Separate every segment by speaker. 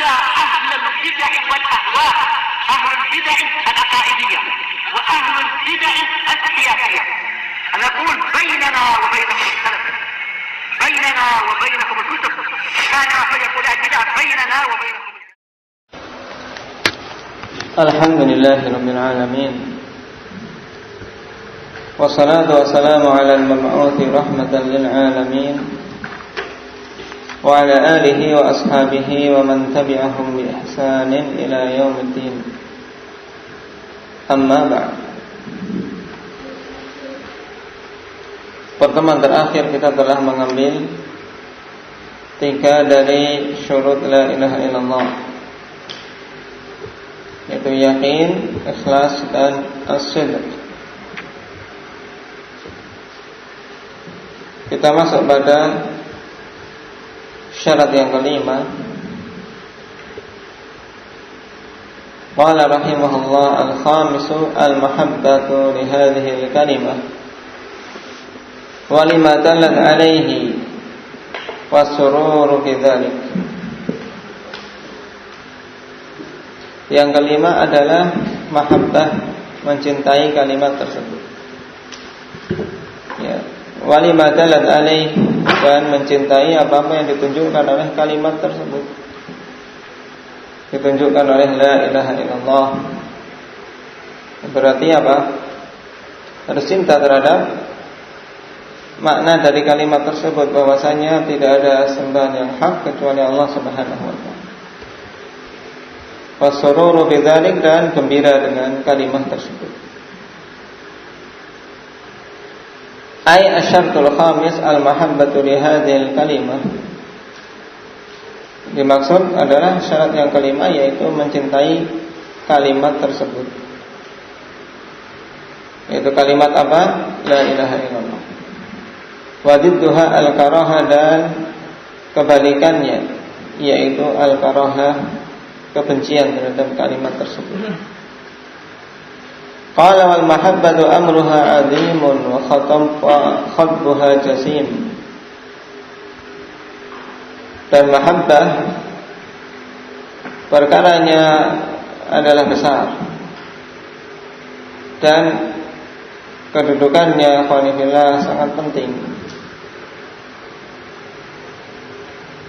Speaker 1: على أهل البدع والأهواء، أهل البدع العقائدية وأهل البدع السياسية. أنا أقول بيننا وبينكم السلف، بيننا وبينكم الكتب، كان فيقول البدع بيننا وبينكم.
Speaker 2: الحمد لله رب العالمين، والصلاة والسلام على المبعوث رحمة للعالمين وعلى آله وأصحابه ومن تبعهم بإحسان إلى يوم الدين. Amma ba'd. Pertemuan terakhir kita telah mengambil 3 dari syurut la ilaha illallah, yaitu yakin, ikhlas, dan as-sidq. Kita masuk pada syarat yang kelima. Qala rahimahullah, al-khamisu al-mahabbatu li hadhihi al-kalimah wa lima dalat alayhi was-sururu fi dzalik. Yang kelima adalah mahabbah, mencintai kalimat tersebut. Ya, wa lima dalat alayhi, dan mencintai apa-apa yang ditunjukkan oleh kalimat tersebut, ditunjukkan oleh la ilaha illallah. Berarti apa? Harus cinta terhadap makna dari kalimat tersebut, bahwasanya tidak ada sembahan yang hak kecuali Allah Subhanahu wa taala. Wasururu bidzalik, dan gembira dengan kalimat tersebut. Ai asyartul khamis al-mahabbatu li hadhil kalimah. Dimaksud adalah syarat yang kelima, yaitu mencintai kalimat tersebut. Yaitu kalimat apa? La ilaha illallah. Wadidduha al-karaha, dan kebalikannya yaitu al-karaha, kebencian terhadap kalimat tersebut. Qala wal mahabbatu amruha 'azimun wa khatbuha jasim. Dan mahabbah perkaranya adalah besar, dan kedudukannya khonifillah sangat penting.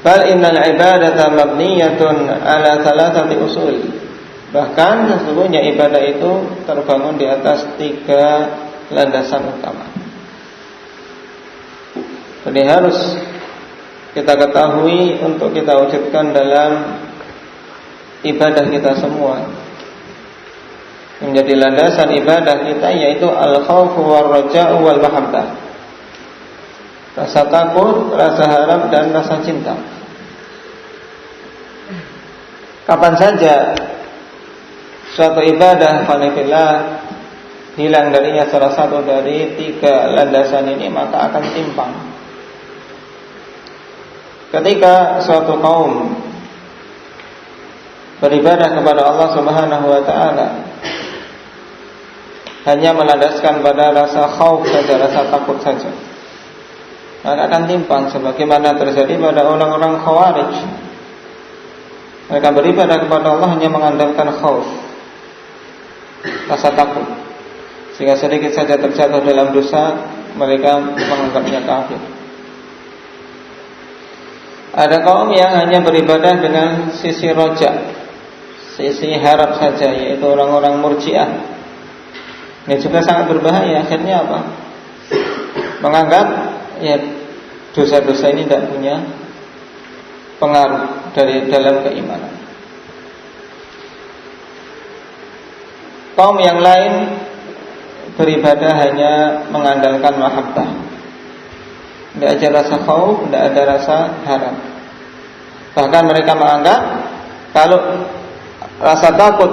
Speaker 2: Bal innal ibadata mabniyatun ala thalathati usul. Bahkan sesungguhnya ibadah itu terbangun di atas 3 landasan utama. Jadi harus kita ketahui untuk kita wujudkan dalam ibadah kita semua. Menjadi landasan ibadah kita yaitu al-khawfu war-raja'u wal mahabbah. Rasa takut, rasa harap, dan rasa cinta. Kapan saja suatu ibadah fanifillah hilang darinya salah satu dari 3 landasan ini, maka akan timpang. Ketika suatu kaum beribadah kepada Allah Subhanahu wa taala hanya melandaskan pada rasa khauf saja, rasa takut saja, maka akan timpang, sebagaimana terjadi pada orang-orang Khawarij. Mereka beribadah kepada Allah hanya mengandalkan khauf, rasa takut, sehingga sedikit saja terjatuh dalam dosa mereka menganggapnya kafir. Ada kaum yang hanya beribadah dengan sisi roja, sisi harap saja, yaitu orang-orang Murji'ah. Ini juga sangat berbahaya. Akhirnya apa? Menganggap ya dosa-dosa ini tidak punya pengaruh dari dalam keimanan. Kaum yang lain beribadah hanya mengandalkan mahabbah. Tidak ada rasa khauf, tidak ada rasa harap. Bahkan mereka menganggap kalau rasa takut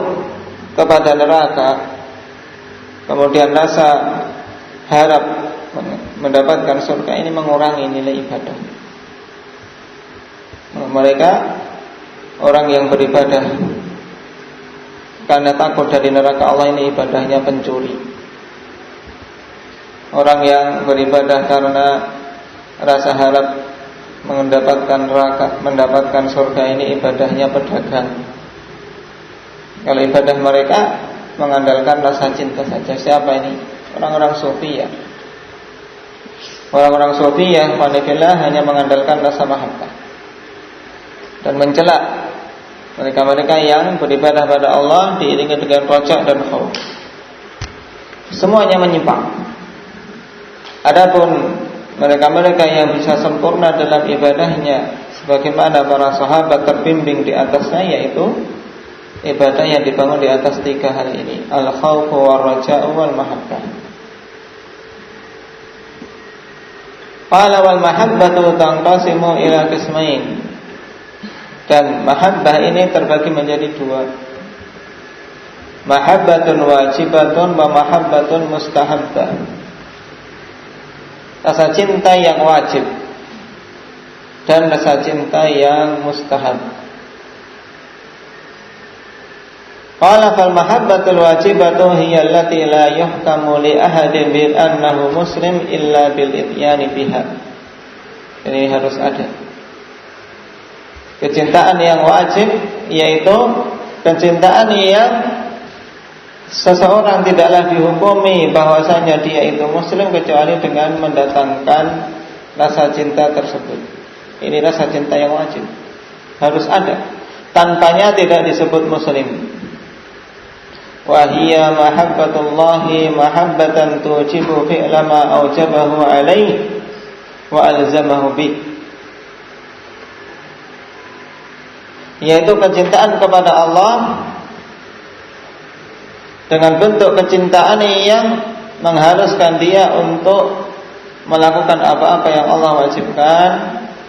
Speaker 2: kepada neraka, kemudian rasa harap mendapatkan surga, ini mengurangi nilai ibadah. Mereka orang yang beribadah karena takut dari neraka Allah, ini ibadahnya pencuri. Orang yang beribadah karena rasa harap mendapatkan surga ini ibadahnya pedagang. Kalau ibadah mereka mengandalkan rasa cinta saja. Siapa ini? Orang-orang sufi ya. Orang-orang sufi yang fanifillah hanya mengandalkan rasa mahabbah dan mencela mereka-mereka yang beribadah pada Allah diiringi dengan rojak dan khauf. Semuanya menyimpang. Adapun mereka-mereka yang bisa sempurna dalam ibadahnya sebagaimana para sahabat terbimbing di atasnya, yaitu ibadah yang dibangun di atas 3 hal ini: al-khawfu war-raja'u wal-mahabbah. Qala wal mahabbatu tanqasimu ila qismain. Dan mahabbah ini terbagi menjadi 2. Mahabbatun wajibatun wa mahabbatun mustahabbah. Rasa cinta yang wajib dan rasa cinta yang mustahab. Qala fal mahabbatul wajibatu hiya allati la yuhkamu li ahadin bi annahu muslim illa bil ityani biha. Ini harus ada. Kecintaan yang wajib yaitu kecintaan yang seseorang tidaklah dihukumi bahwasanya dia itu muslim kecuali dengan mendatangkan rasa cinta tersebut. Ini rasa cinta yang wajib, harus ada. Tanpanya tidak disebut muslim. Wa hiya mahabbatullahi mahabbatan tujibu fi'la ma aujabahu alaihi wa alzamahu bi. Yaitu kecintaan kepada Allah dengan bentuk kecintaan yang mengharuskan dia untuk melakukan apa-apa yang Allah wajibkan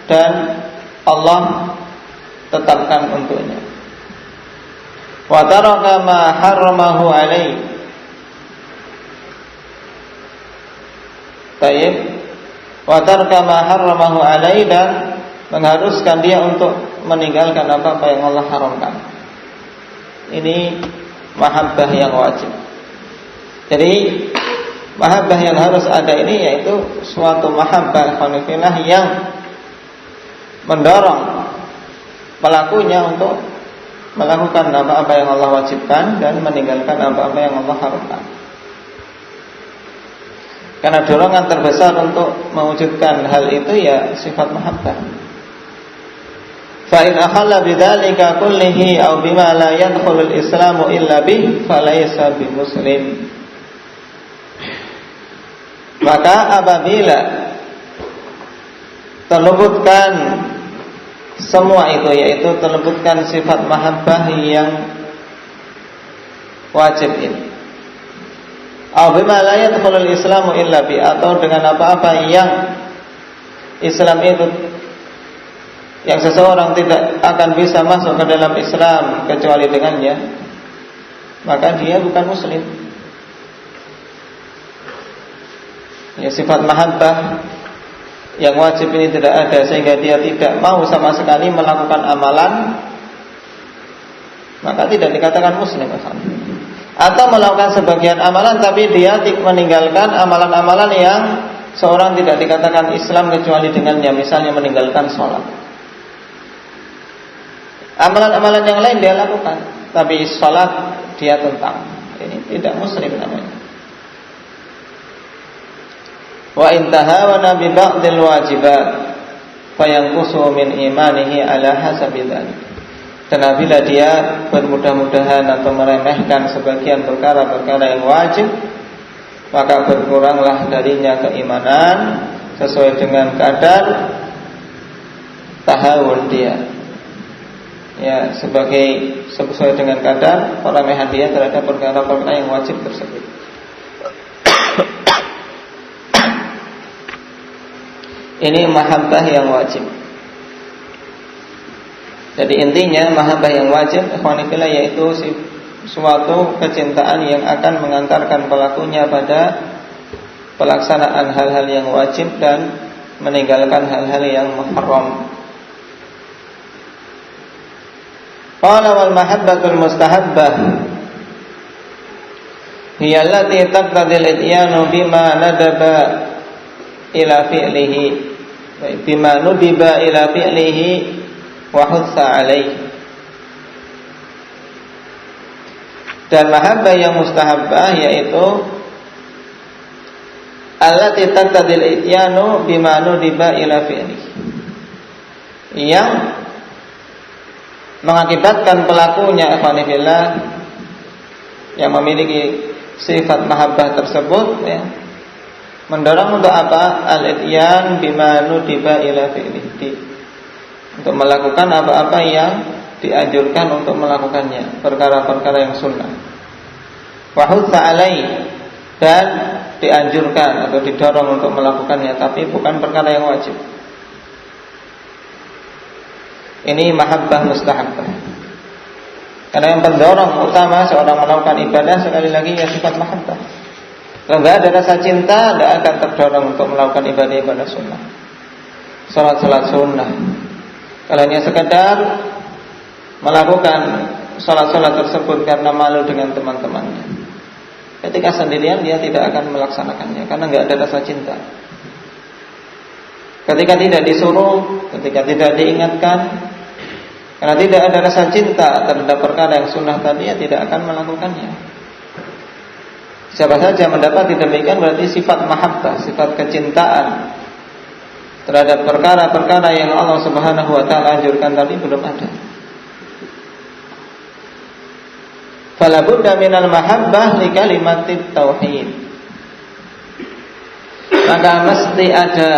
Speaker 2: dan Allah tetapkan untuknya. Wa taraka ma harramahu alaihi. Baik. Wa taraka ma harramahu alaihi, dan mengharuskan dia untuk meninggalkan apa-apa yang Allah haramkan. Ini mahabbah yang wajib. Jadi mahabbah yang harus ada ini yaitu suatu mahabbah khonifillah yang mendorong pelakunya untuk melakukan apa-apa yang Allah wajibkan dan meninggalkan apa-apa yang Allah haramkan. Karena dorongan terbesar untuk mewujudkan hal itu ya sifat mahabbah. Fa in akhalla bidzalika kullihi aw bima la yadkhulul islamu illa bih falaysa bimuslim. Maka apabila terluputkan semua itu, yaitu terluputkan sifat mahabbah yang wajib ini, aw bima la yadkhulul islamu illa bih, atau dengan apa-apa yang Islam itu, yang seseorang tidak akan bisa masuk ke dalam Islam kecuali dengannya, maka dia bukan muslim. Ya, sifat mahabbah yang wajib ini tidak ada, sehingga dia tidak mau sama sekali melakukan amalan, maka tidak dikatakan muslim. Atau melakukan sebagian amalan tapi dia meninggalkan amalan-amalan yang seorang tidak dikatakan Islam kecuali dengannya, misalnya meninggalkan sholat. Amalan-amalan yang lain dia lakukan, tapi sholat dia tentang. Ini tidak muslim namanya. Wa intahawana bi ba'dil wajibat fayanqusu min imanihi ala hasabi dzalik. Dan apabila dia bermudah-mudahan atau meremehkan sebagian perkara-perkara yang wajib, maka berkuranglah darinya keimanan sesuai dengan kadar tahawun dia. Ya, sesuai dengan kadar peremehan dia terhadap perkara-perkara yang wajib tersebut. Ini mahabbah yang wajib. Jadi intinya mahabbah yang wajib ikhwanillah yaitu suatu kecintaan yang akan mengantarkan pelakunya pada pelaksanaan hal-hal yang wajib dan meninggalkan hal-hal yang haram. Qala wal mahabbatul mustahabbah hiya allati taqtadil ityanu bima nadaba ila fi'lihi. bima nudiba ila fi'lihi wa hutsa alaihi. Dan mahabbah yang mustahabbah yaitu allati taqtadil ityanu bima nudiba ila fi'lihi, yang mengakibatkan pelakunya ikhwanillah yang memiliki sifat mahabbah tersebut ya, mendorong untuk apa? Al-ityan bima nudiba ila fi'lihi, untuk melakukan apa-apa yang dianjurkan untuk melakukannya, perkara-perkara yang sunnah. Wa hutsa alai, dan dianjurkan atau didorong untuk melakukannya, tapi bukan perkara yang wajib. Ini mahabbah mustahabbah. Karena yang pendorong utama seorang melakukan ibadah sekali lagi ya sifat mahabbah. Kalau tidak ada rasa cinta, tidak akan terdorong untuk melakukan ibadah-ibadah sunnah, salat-salat sunnah. Kalau hanya sekedar melakukan salat-salat tersebut karena malu dengan teman-temannya, ketika sendirian dia tidak akan melaksanakannya karena tidak ada rasa cinta. Ketika tidak disuruh, ketika tidak diingatkan, karena tidak ada rasa cinta terhadap perkara yang sunnah tadi, ya tidak akan melakukannya. Siapa saja mendapati demikian berarti sifat mahabbah, sifat kecintaan terhadap perkara-perkara yang Allah Subhanahu wa taala anjurkan tadi belum ada. Fala budda minal mahabbah li kalimatit tauhid. Maka mesti ada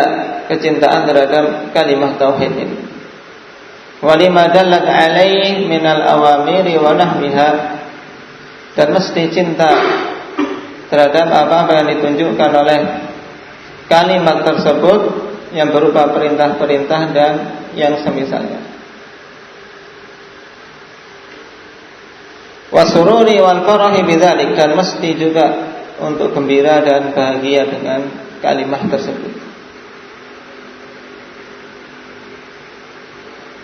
Speaker 2: kecintaan terhadap kalimat tauhid ini. Wa lima dallat alaihi minal awamiri wa nahwiha, dan mesti cinta terhadap apa-apa yang ditunjukkan oleh kalimat tersebut yang berupa perintah-perintah dan yang semisalnya. Wasururi wal farahi bidzalik, dan mesti juga untuk gembira dan bahagia dengan kalimat tersebut.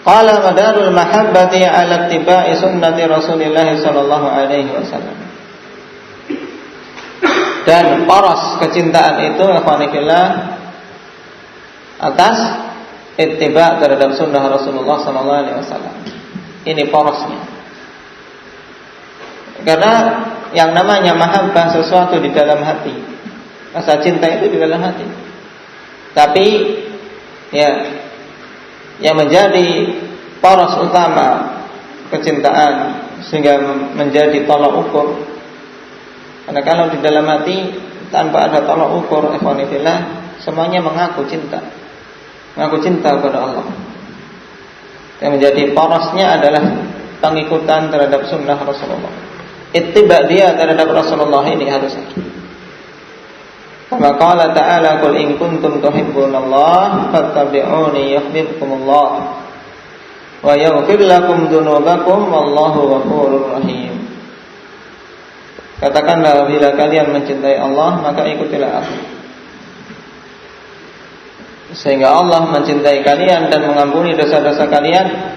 Speaker 2: Qala madarul mahabbati ala ittiba'i sunnati Rasulillah sallallahu alaihi wasallam. Dan poros kecintaan itu ikhwanillah atas ittiba' terhadap sunnah Rasulullah sallallahu alaihi wasallam. Ini porosnya. Karena yang namanya mahabbah sesuatu di dalam hati, rasa cinta itu di dalam hati. Tapi ya, yang menjadi poros utama kecintaan sehingga menjadi tolak ukur. Karena kalau di dalam hati tanpa ada tolak ukur, ikhwanillah, semuanya mengaku cinta kepada Allah. Yang menjadi porosnya adalah pengikutan terhadap sunnah Rasulullah. Ittiba' dia terhadap Rasulullah ini harus ada. Kama qala ta'ala qul in kuntum tuhibbunallaha fattabi'uni yuhibbukumullah wa yaghfir lakum dzunubakum wallahu ghafurur rahim. Katakanlah, bila kalian mencintai Allah, maka ikutilah aku, sehingga Allah mencintai kalian dan mengampuni dosa-dosa kalian.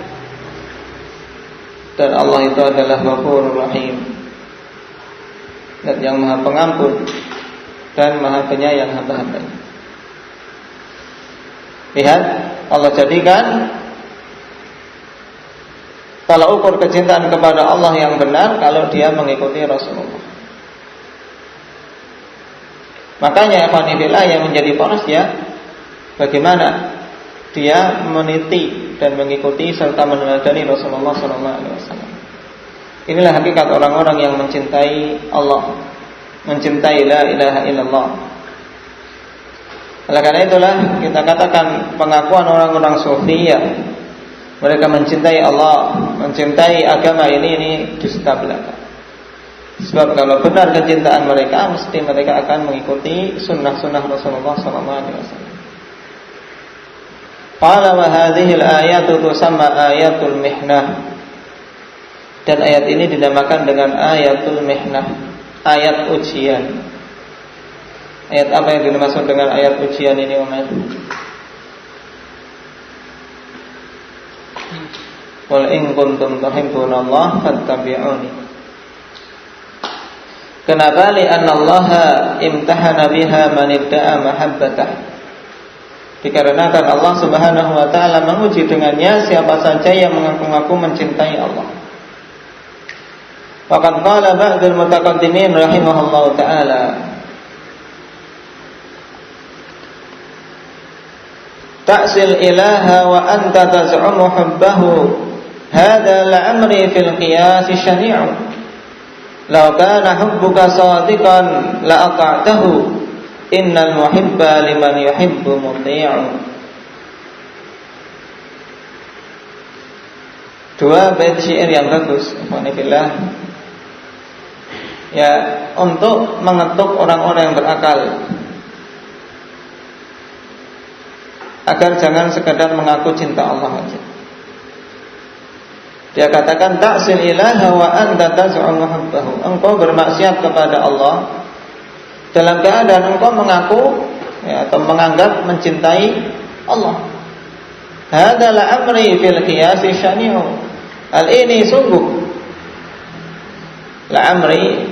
Speaker 2: Dan Allah itu adalah Ghafurur Rahim, dan yang Maha Pengampun dan Maha Penyayang hamba-hambanya. Lihat, Allah jadikan tolak ukur kecintaan kepada Allah yang benar kalau dia mengikuti Rasulullah. Makanya ikhwanillah yang menjadi poros ya, bagaimana dia meniti dan mengikuti serta meneladani Rasulullah SAW. Inilah hakikat orang-orang yang mencintai Allah, mencintai la ilaha illallah. Oleh karena itulah kita katakan pengakuan orang-orang sufiyah, mereka mencintai Allah, mencintai agama ini dusta belaka. Sebab kalau benar kecintaan mereka, mesti mereka akan mengikuti sunnah-sunnah Rasulullah SAW. Qala wa hadhihi al-ayatu tusamma ayatul mihnah. Dan ayat ini dinamakan dengan ayatul mihnah, ayat ujian. Ayat apa yang dimaksud dengan ayat ujian ini, Umar? Qul in kuntum tuhibbunallaha fattabi'uni. Kenapa? Li'anna Allah imtahana biha man ibta'a mahabbatah. Dikarenakan Allah Subhanahu wa taala menguji dengannya siapa saja yang mengaku-ngaku mencintai Allah. Faqad qala ba'dul mutaqaddimin rahimahullahu taala, ta'sil ilaha wa anta taz'umu hubbahu hadha la'amri fil qiyas syani'u law kana hubbuka sadiqan la ata'tahu innal muhibba liman yuhibbu muti'u. Dua bait syair yang bagus, alhamdulillah, ya, untuk mengetuk orang-orang yang berakal agar jangan sekadar mengaku cinta Allah saja. Dia katakan ta'sil ilaha wa anta taz'um hubbahu. Engkau bermaksiat kepada Allah dalam keadaan engkau mengaku, ya, atau menganggap mencintai Allah. Hadza la'amri fil qiyas syani'u. Hal ini sungguh, la'amri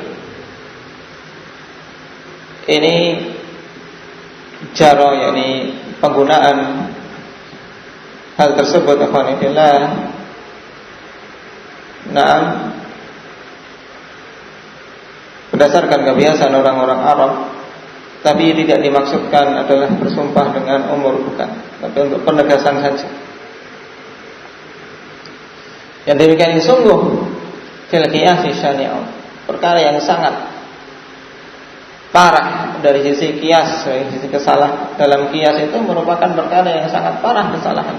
Speaker 2: ini jaro, yakni penggunaan hal tersebut alhamdulillah. Nah, berdasarkan kebiasaan orang-orang Arab, tapi tidak dimaksudkan adalah bersumpah dengan umur, bukan, tapi untuk penegasan saja. Yang demikian ini sungguh fil qiyas syani'u, perkara yang sangat parah dari sisi qiyas, dari sisi kesalahan. Dalam qiyas itu merupakan perkara yang sangat parah kesalahan.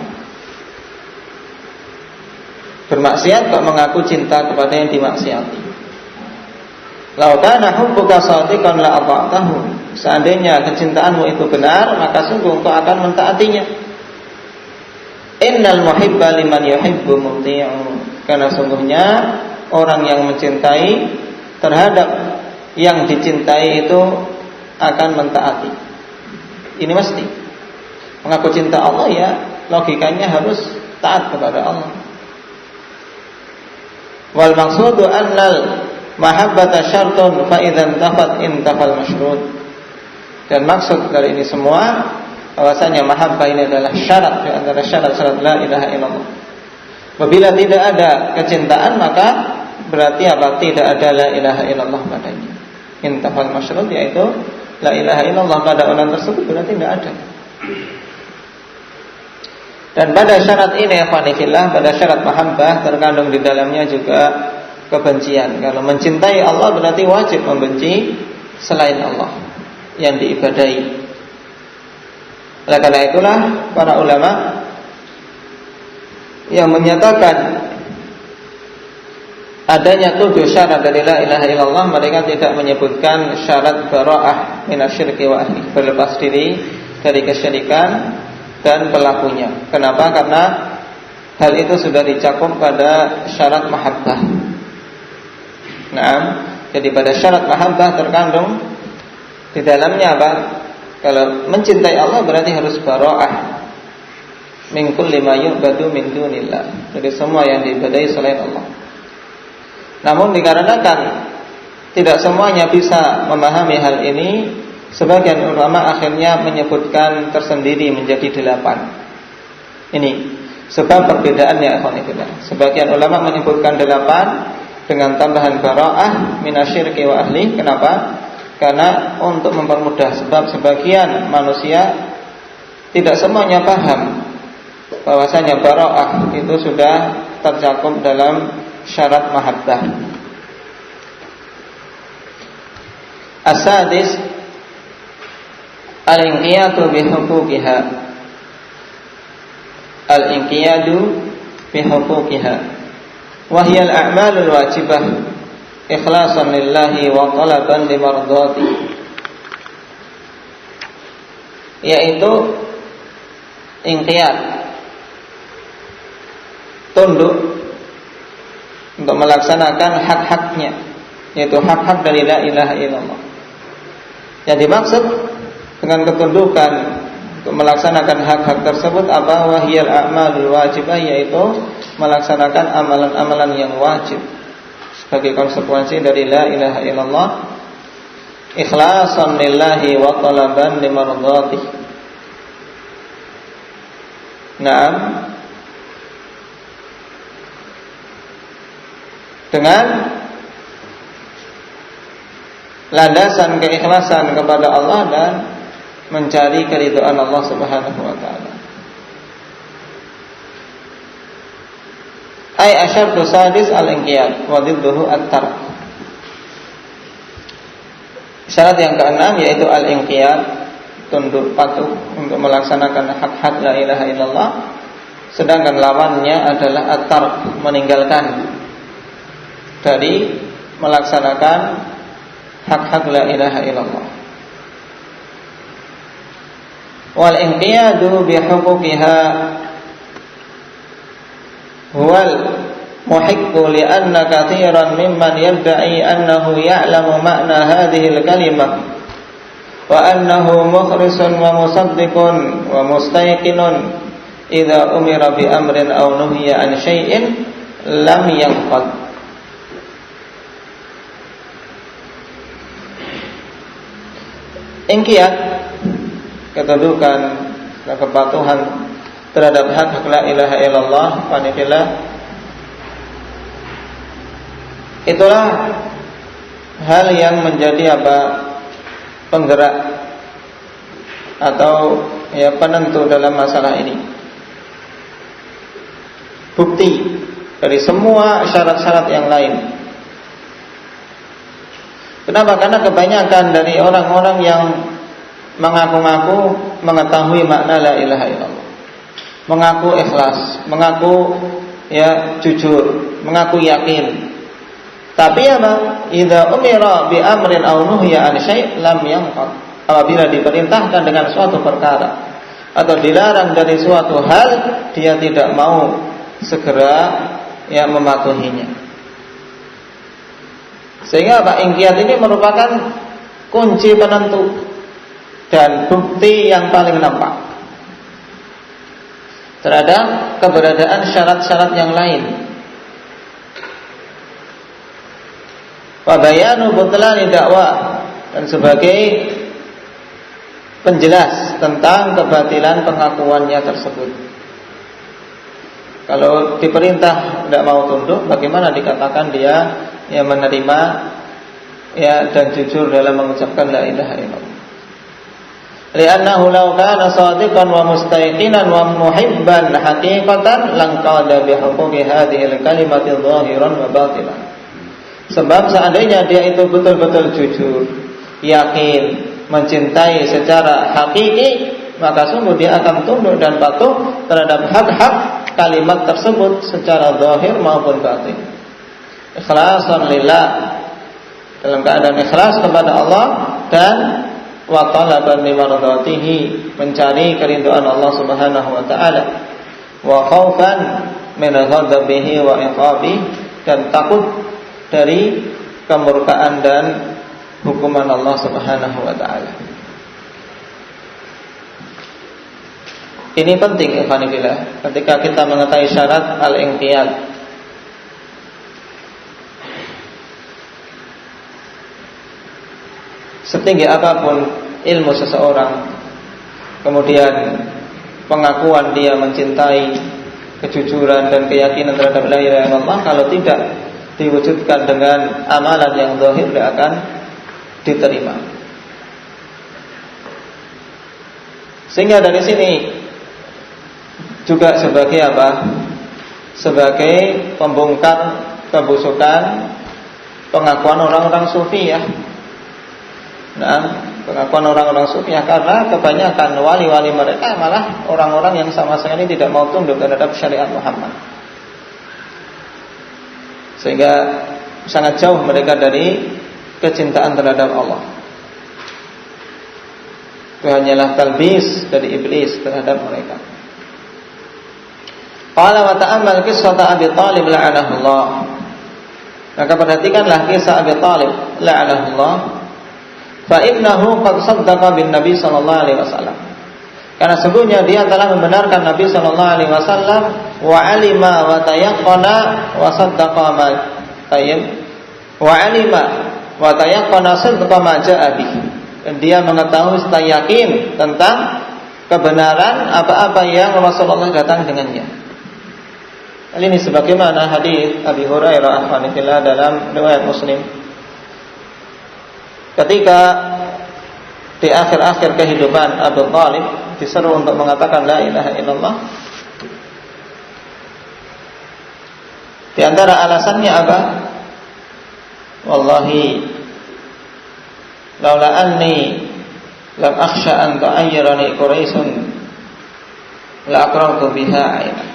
Speaker 2: Bermaksiat kok mengaku cinta kepada yang dimaksiati. Lau kana hubbuka shadiqan la ata'tahu. Seandainya kecintaanmu itu benar, maka sungguh engkau akan mentaatinya. Innal muhibba liman yuhibbu muti'u. Karena sungguhnya orang yang mencintai terhadap yang dicintai itu akan mentaati. Ini mesti. Mengaku cinta Allah, ya, logikanya harus taat kepada Allah. Wal maqsudu annal mahabbata syartun fa idzan tafat intafal masyrut. Dan maksud dari ini semua bahwasanya mahabbah ini adalah syarat di antara syarat-syarat la ilaha illallah. Apabila tidak ada kecintaan, maka berarti apa? Tidak ada la ilaha illallah padanya. Intafal masyrut, yaitu la ilaha illallah pada orang tersebut berarti tidak ada. Dan pada syarat ini, ikhwanifillah, pada syarat mahabbah terkandung di dalamnya juga kebencian. Kalau mencintai Allah berarti wajib membenci selain Allah yang diibadahi. Oleh karena itulah para ulama yang menyatakan adanya 7 syarat dari la ilaha illallah, mereka tidak menyebutkan syarat bara'ah minasyirki wa ahli, berlepas diri dari kesyirikan dan pelakunya. Kenapa? Karena hal itu sudah dicakup pada syarat mahabbah. Nah, jadi pada syarat mahabbah terkandung di dalamnya apa? Kalau mencintai Allah berarti harus bara'ah min kulli ma yu'badu min dunillah, dari semua yang diibadahi selain Allah. Namun dikarenakan tidak semuanya bisa memahami hal ini, sebagian ulama akhirnya menyebutkan tersendiri menjadi 8. Ini sebab perbedaannya, ikhwanillah. Sebagian ulama menyebutkan 8 dengan tambahan bara'ah minasyirki wa ahli. Kenapa? Karena untuk mempermudah, sebab sebagian manusia tidak semuanya paham bahwasanya bara'ah itu sudah tercakup dalam syarat mahabbah. As-sadis al-inqiyadu bihuquqiha. Al-inqiyadu bihuquqiha wa hiya al-a'malul wajibah ikhlasan lillahi wa talaban limardati, yaitu inqiyad, tunduk untuk melaksanakan hak-haknya, yaitu hak-hak dari la ilaha illallah. Yang dimaksud dengan ketundukan untuk melaksanakan hak-hak tersebut apa? Wahiyal a'malul wajibah, yaitu melaksanakan amalan-amalan yang wajib sebagai konsekuensi dari la ilaha illallah, ikhlasan lillahi wa talaban limardati, dengan landasan keikhlasan kepada Allah dan mencari keridhaan Allah Subhanahu wa taala. Ai asyaddu sadis al-inqiyad wa dhidduhu at-tark. Syarat yang keenam yaitu al-inqiyad, tunduk patuh untuk melaksanakan hak-hak la ilaha illallah, sedangkan lawannya adalah at-tark, meninggalkan dari melaksanakan hak-hak la ilaha illallah. Wal inqiyadu bi huquqiha huwal muhiqqu li anna katsiran mimman yad'i annahu ya'lamu ma'na hadhihi al-kalimah wa annahu mukhrisun wa musaddiqun wa mustayqinun idza umira bi amrin aw nuhiya an syai'in lam yanqad. Inqiyad, ketundukan dan kepatuhan terhadap hak la ilaha illallah, panitilah, itulah hal yang menjadi penggerak atau penentu dalam masalah ini. Bukti dari semua syarat-syarat yang lain. Kenapa? Karena kebanyakan dari orang-orang yang mengaku-ngaku mengetahui makna la ilaha illallah, mengaku ikhlas, mengaku jujur, mengaku yakin, tapi idza umira bi amrin aw nuhiya an syai' lam yanqad. Apabila diperintahkan dengan suatu perkara atau dilarang dari suatu hal, dia tidak mau segera mematuhinya. Sehingga inqiyad ini merupakan kunci penentu dan bukti yang paling nampak terhadap keberadaan syarat-syarat yang lain. Wa bayanu butlani dakwah, dan sebagai penjelas tentang kebatilan pengakuannya tersebut. Kalau diperintah tidak mau tunduk, bagaimana dikatakan dia menerima dan jujur dalam mengucapkan la ilaha illallah? Li'annahu law kana shadiqan wa mustayqinan wa muhibban haqiqatan lanqada bi huquqi hadhihi al-kalimati dhahiran wa batinan. Sebab seandainya dia itu betul-betul jujur, yakin, mencintai secara hakiki, maka sungguh dia akan tunduk dan patuh terhadap hak-hak kalimat tersebut secara zahir maupun batin. Ikhlasan lillah, dalam keadaan ikhlas kepada Allah, dan wa talaban limardatihi, mencari keridhaan Allah Subhanahu wa taala, wa khaufan min ghadabihi wa iqabihi, dan takut dari kemurkaan dan hukuman Allah Subhanahu wa taala. Ini penting ikhwanillah, ketika kita mengetahui syarat al-inqiyad. Setinggi apapun ilmu seseorang, kemudian pengakuan dia mencintai, kejujuran dan keyakinan terhadap la ilaha illallah, kalau tidak diwujudkan dengan amalan yang zahir, tidak akan diterima. Sehingga dari sini juga sebagai sebagai pembongkar kebusukan pengakuan orang-orang sufi pengakuan orang-orang sufi, karena kebanyakan wali-wali mereka malah orang-orang yang sama sekali tidak mau tunduk terhadap syariat Muhammad, sehingga sangat jauh mereka dari kecintaan terhadap Allah. Itu hanyalah talbis dari iblis terhadap mereka. Qala wa ta'ammal qissata Abi Thalib la'anahullah. Maka perhatikanlah kisah Abi Thalib la'anahullah. Fa innahu qad saddaqa bin Nabi sallallahu alaihi wasallam. Karena sesungguhnya dia telah membenarkan Nabi sallallahu alaihi wasallam, wa alima wa tayaqqana wa saddaqa ma wa alima wa tayaqqana saddaqa ma ja'a bihi. Dan dia mengetahui serta yakin tentang kebenaran apa-apa yang Rasulullah datang dengannya. Hal ini sebagaimana hadis Abi Hurairah rahimahullah dalam riwayat Muslim. Ketika di akhir-akhir kehidupan Abu Thalib diseru untuk mengatakan la ilaha illallah. Di antara alasannya apa? Wallahi laula anni lam akhsha an tu'ayyirani Quraisyun la aqrartu biha 'ainak.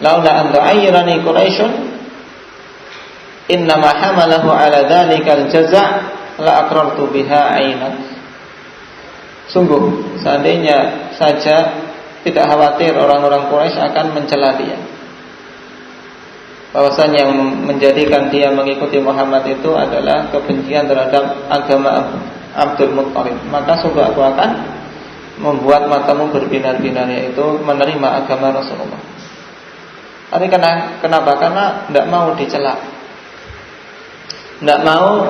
Speaker 2: Laula an tu'ayyirani Quraisyun innama hamalahu 'ala dhalika al-jaza' la aqrartu biha 'ainak. Sungguh seandainya saja tidak khawatir orang-orang Quraisy akan mencela dia, bahwasanya yang menjadikan dia mengikuti Muhammad itu adalah kebencian terhadap agama Abdul Muttalib, maka sungguh aku akan membuat matamu berbinar-binar, yaitu menerima agama Rasulullah. Tapi kenapa? Karena tidak mau dicela, tidak mau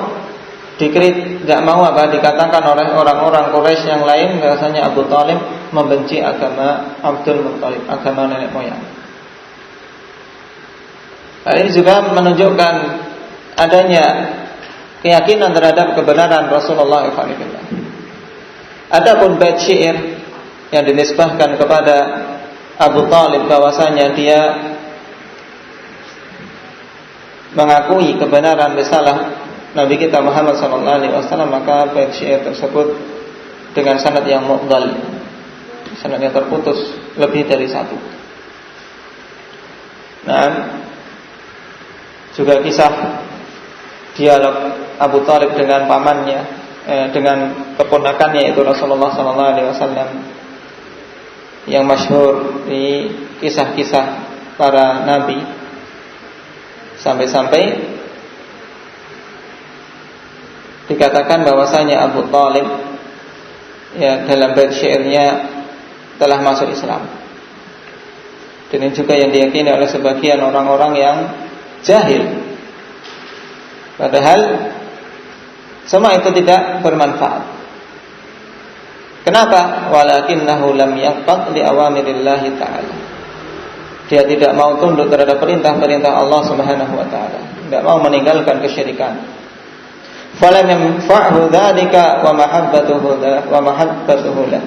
Speaker 2: tidak mau dikatakan oleh orang-orang Quraisy yang lain bahwasanya Abu Thalib membenci agama Abdul Muttalib, agama nenek moyang. Hal ini juga menunjukkan adanya keyakinan terhadap kebenaran Rasulullah SAW. Adapun bait syair yang dinisbahkan kepada Abu Thalib bahwasanya dia mengakui kebenaran risalah Nabi kita Muhammad SAW, maka bait syair tersebut dengan sanad yang mu'dhal, sanad yang terputus lebih dari satu. Nah, juga kisah dialog Abu Thalib dengan pamannya, dengan keponakannya itu Rasulullah SAW, yang masyhur di kisah-kisah para nabi, sampai-sampai dikatakan bahwasanya Abu Thalib dalam bait syairnya telah masuk Islam. Dan ini juga yang diyakini oleh sebagian orang-orang yang jahil, padahal semua itu tidak bermanfaat. Kenapa? Walakinnahu lam yaqad li awamirillahi ta'ala. Dia tidak mau tunduk terhadap perintah-perintah Allah Subhanahu wa taala, tidak mau meninggalkan kesyirikan. Falam yanfa'hu dzalika wa mahabbatuhu lah.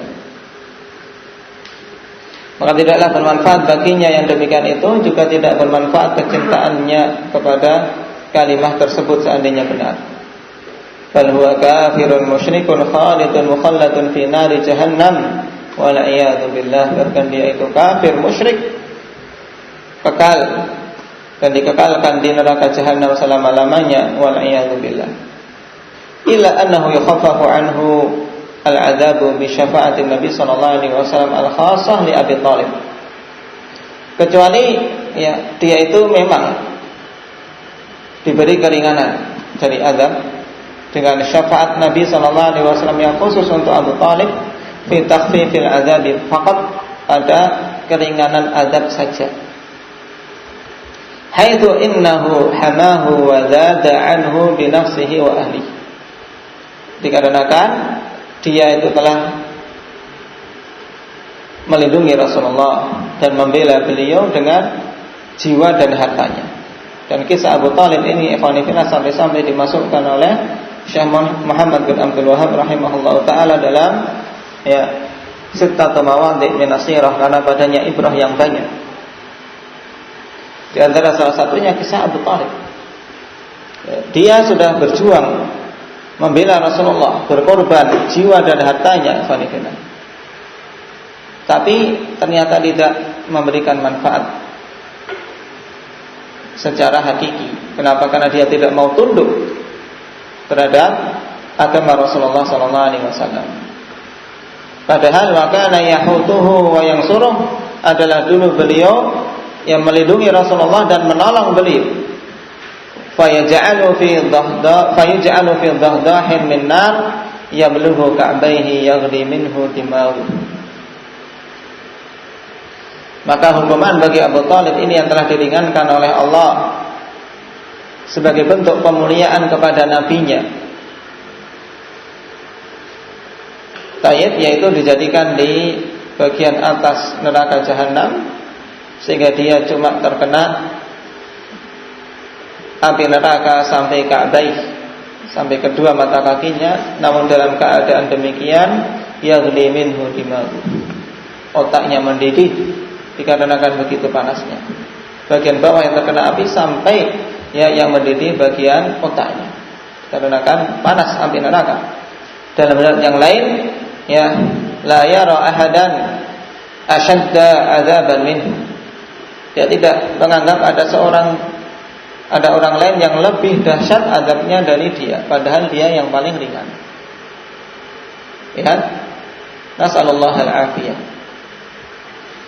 Speaker 2: Maka tidaklah bermanfaat baginya yang demikian itu, juga tidak bermanfaat kecintaannya kepada kalimah tersebut seandainya benar. Bal huwa kafirun musyrikun khalidun mukhalladun fi nari jahannam wa la iyadu billah. Bahkan dia itu kafir musyrik, kekal dan dikekalkan di neraka jahannam selama-lamanya, wa la iyadu billah. Illa annahu yukhaffafu anhu al-'adzabu bi syafa'ati Nabi sallallahu alaihi wasallam al-khassah li Abi Thalib. Kecuali dia itu memang diberi keringanan dari azab dengan syafaat Nabi sallallahu alaihi wasallam yang khusus untuk Abu Thalib fi takhfifil 'adzabi, faqat ada keringanan azab saja. Haitsu innahu hamahu wa zada anhu bi nafsihi wa ahlihi. Dikarenakan dia itu telah melindungi Rasulullah dan membela beliau dengan jiwa dan hartanya. Dan kisah Abu Thalib ini sampai-sampai dimasukkan oleh Syekh Muhammad bin Abdul Wahhab rahimahullah ta'ala dalam sittatu mawadhi' min as-sirah, karena padanya ibrah yang banyak. Di antara salah satunya kisah Abu Thalib. Dia sudah berjuang membela Rasulullah, berkorban jiwa dan hartanya, tapi ternyata tidak memberikan manfaat secara hakiki. Kenapa? Karena dia tidak mau tunduk terhadap agama Rasulullah SAW. Padahal wakana yahutuhu wa yansuruh adalah dulu beliau yang melindungi Rasulullah dan menolong beliau. Fayaj'alu fi dhahdahin min nar yablughu ka'baihi yaghli minhu dima'u. Maka hukuman bagi Abu Thalib ini yang telah diringankan oleh Allah sebagai bentuk pemuliaan kepada nabinya tayyib, yaitu dijadikan di bagian atas neraka jahanam, sehingga dia cuma terkena api neraka sampai ka'baih, sampai kedua mata kakinya. Namun dalam keadaan demikian, yaghli minhu dimagu, otaknya mendidih dikarenakan begitu panasnya. Bagian bawah yang terkena api sampai yang mendidih bagian otaknya dikarenakan panas api neraka. Dalam riwayat yang lain, la yara ahadan ashadda adzaban minhu. Dia tidak menganggap ada orang lain yang lebih dahsyat azabnya dari dia, padahal dia yang paling ringan. Nasallallahu al-afiyah.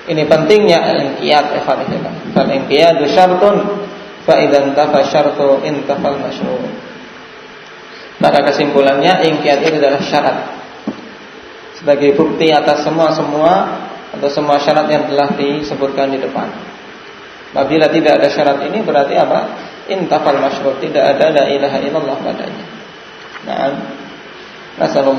Speaker 2: Ini pentingnya al-inqiyad, ikhwan. Fal-inqiyadu syartun fa idzan tafa syartu intafal masyru'. Maka kesimpulannya, inqiyad itu adalah syarat sebagai bukti atas semua atau semua syarat yang telah disebutkan di depan. Apabila tidak ada syarat ini, berarti apa? Intafal masyru', tidak ada la ilaha illallah padanya. Nasallallahu